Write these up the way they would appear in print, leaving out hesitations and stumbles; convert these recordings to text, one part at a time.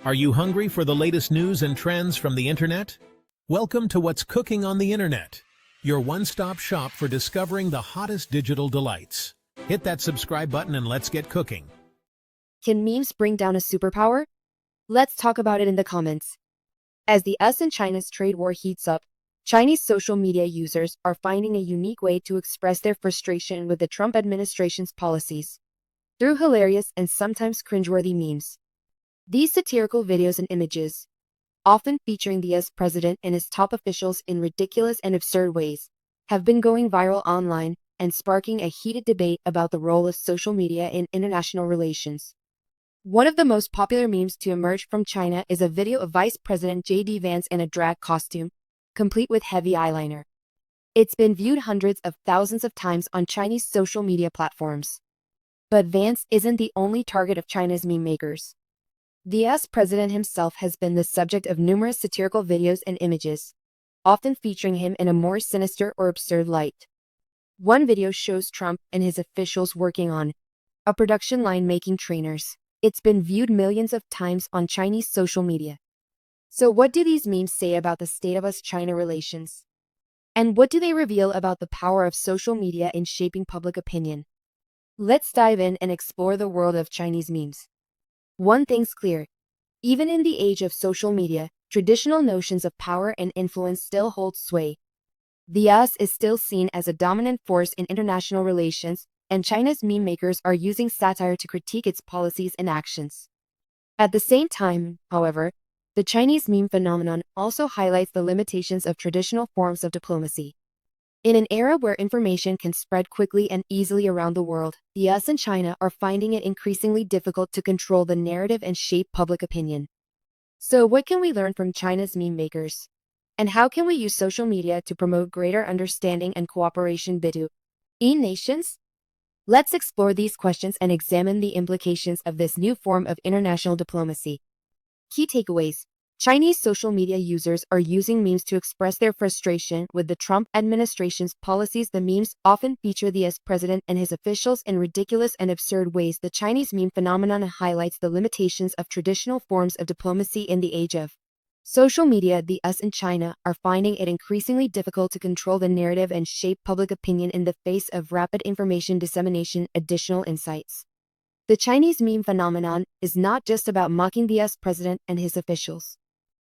Are you hungry for the latest news and trends from the internet? Welcome to What's Cooking on the Internet, your one-stop shop for discovering the hottest digital delights. Hit that subscribe button and let's get cooking. Can memes bring down a superpower? Let's talk about it in the comments. As the US and China's trade war heats up, Chinese social media users are finding a unique way to express their frustration with the Trump administration's policies through hilarious and sometimes cringeworthy memes. These satirical videos and images, often featuring the US president and his top officials in ridiculous and absurd ways, have been going viral online and sparking a heated debate about the role of social media in international relations. One of the most popular memes to emerge from China is a video of Vice President Vance in a drag costume, complete with heavy eyeliner. It's been viewed hundreds of thousands of times on Chinese social media platforms. But Vance isn't the only target of China's meme makers. The US president himself has been the subject of numerous satirical videos and images, often featuring him in a more sinister or absurd light. One video shows Trump and his officials working on a production line making trainers. It's been viewed millions of times on Chinese social media. So what do these memes say about the state of US-China relations? And what do they reveal about the power of social media in shaping public opinion? Let's dive in and explore the world of Chinese memes. One thing's clear. Even in the age of social media, traditional notions of power and influence still hold sway. The US is still seen as a dominant force in international relations, and China's meme makers are using satire to critique its policies and actions. At the same time, however, the Chinese meme phenomenon also highlights the limitations of traditional forms of diplomacy. In an era where information can spread quickly and easily around the world, the US and China are finding it increasingly difficult to control the narrative and shape public opinion. So what can we learn from China's meme makers? And how can we use social media to promote greater understanding and cooperation between nations? Let's explore these questions and examine the implications of this new form of international diplomacy. Key takeaways. Chinese social media users are using memes to express their frustration with the Trump administration's policies. The memes often feature the US president and his officials in ridiculous and absurd ways. The Chinese meme phenomenon highlights the limitations of traditional forms of diplomacy in the age of social media. The US and China are finding it increasingly difficult to control the narrative and shape public opinion in the face of rapid information dissemination. Additional insights. The Chinese meme phenomenon is not just about mocking the US president and his officials.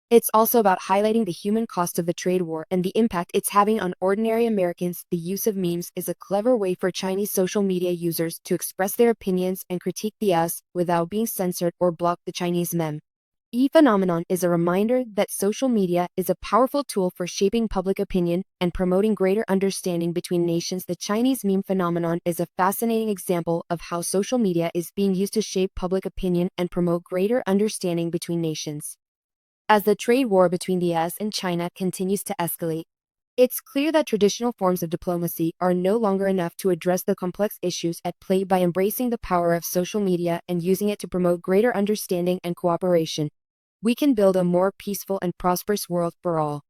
It's also about highlighting the human cost of the trade war and the impact it's having on ordinary Americans. The use of memes is a clever way for Chinese social media users to express their opinions and critique the US without being censored or blocked. The Chinese meme phenomenon is a reminder that social media is a powerful tool for shaping public opinion and promoting greater understanding between nations. The Chinese meme phenomenon is a fascinating example of how social media is being used to shape public opinion and promote greater understanding between nations. As the trade war between the US and China continues to escalate, it's clear that traditional forms of diplomacy are no longer enough to address the complex issues at play. By embracing the power of social media and using it to promote greater understanding and cooperation, we can build a more peaceful and prosperous world for all.